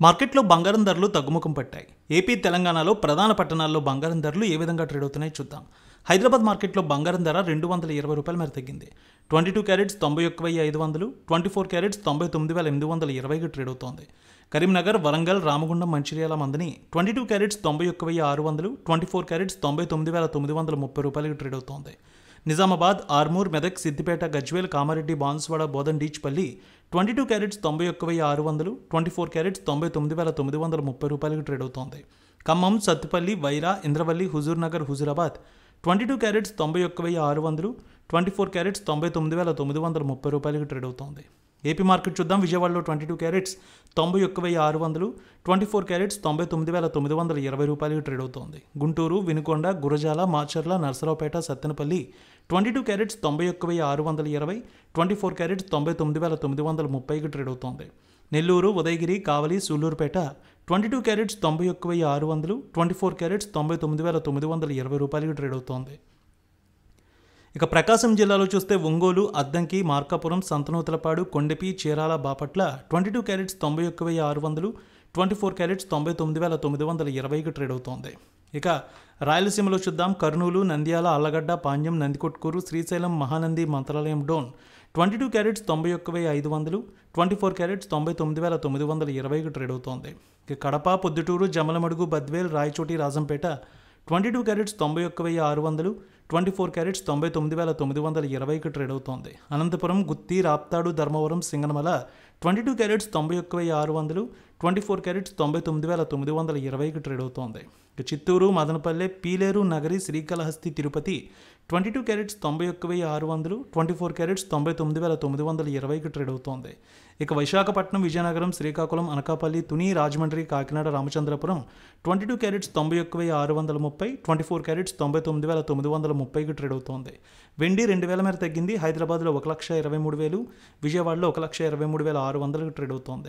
మార్కెట్లో బంగారం ధరలు తగ్గుముఖం పట్టాయి. ఏపీ, తెలంగాణలో ప్రధాన పట్టణాల్లో బంగారం ధరలు ఏ విధంగా ట్రేడ్ అవుతున్నాయో చూద్దాం. హైదరాబాద్ మార్కెట్లో బంగారం ధర ₹220 మేర తగ్గింది. 22 క్యారెట్స్ 91,500, 24 క్యారెట్స్ 99,820గా ట్రేడ్ అవుతోంది. కరీంనగర్, వరంగల్, రామగుండం, మంచిర్యాల మందని 22 క్యారెట్స్ 91,600, 24 క్యారెట్స్ ₹99,930గా ట్రేడ్ అవుతోంది. నిజామాబాద్, ఆర్మూర్, మెదక్, సిద్దిపేట, గజ్వేల్, కామారెడ్డి, బాన్సువాడ, బోధన్, డీచ్పల్లి 22 క్యారెట్స్ 91,600, 24 క్యారెట్స్ ₹99,930గా ట్రేడ్ అవుతోంది. Khammam, Sathupalli, Wyra, Indravelli, Huzurnagar, Huzurabad 22 carats 91,600, 24 carats ₹99,930గా ట్రేడ్ అవుతోంది. ఏపీ మార్కెట్ చూద్దాం. విజయవాడలో 22 క్యారెట్స్ 91,600, 24 క్యారెట్స్ ₹99,920గా ట్రేడ్ అవుతోంది. గుంటూరు, వినుకొండ, గురజాల, మాచర్ల, నర్సరావుపేట, సత్తెనపల్లి 22 క్యారెట్స్ 91,620, 24 క్యారెట్స్ ₹99,930గా ట్రేడ్ అవుతోంది. నెల్లూరు, ఉదయగిరి, కావలి, సూళ్లూరుపేట 22 క్యారెట్స్ 91,600, 24 క్యారెట్స్ ₹99,920గా ట్రేడ్ అవుతోంది. ఇక ప్రకాశం జిల్లాలో చూస్తే ఒంగోలు, అద్దంకి, మార్కాపురం, సంతనూతలపాడు, కొండెపి, చీరాల, బాపట్ల 22 క్యారెట్స్ 91,600, 24 క్యారెట్స్ ₹99,920గా ట్రేడ్ అవుతోంది. ఇక రాయలసీమలో చూద్దాం. కర్నూలు, నంద్యాల, ఆళ్లగడ్డ, పాణ్యం, నందికొట్కూరు, శ్రీశైలం, మహానంది, మంత్రాలయం, డోన్ 22 క్యారెట్స్ 91,500, 24 క్యారెట్స్ ₹99,920గా ట్రేడ్ అవుతోంది. ఇక కడప, పొద్దుటూరు, జమలమడుగు, బద్వేల్, రాయచోటి, రాజంపేట 22 క్యారెట్స్ 91,600, 24 క్యారెట్స్ ₹99,920గా ట్రేడ్ అవుతోంది. అనంతపురం, గుత్తి, రాప్తాడు, ధర్మవరం, సింగనమల 22 క్యారెట్స్ 91,600, 24 క్యారెట్స్ ₹99,920గా ట్రేడ్ అవుతోంది. ఇక చిత్తూరు, మదనపల్లె, పీలేరు, నగరి, శ్రీకాళహస్తి, తిరుపతి 22 క్యారెట్స్ 91,600, 24 క్యారెట్స్ ₹99,920గా ట్రేడ్ అవుతోంది. ఇక విశాఖపట్నం, విజయనగరం, శ్రీకాకుళం, అనకాపల్లి, తుని, రాజమండ్రి, కాకినాడ, రామచంద్రపురం 22 క్యారెట్స్ 91,630, 24 క్యారెట్స్ ₹99,930గా ట్రేడ్ అవుతోంది. వెండి 2,000 మేర తగ్గింది. హైదరాబాద్లో 1,23,000, విజయవాడలో 1,23,600గా ట్రేడ్ అవుతోంది.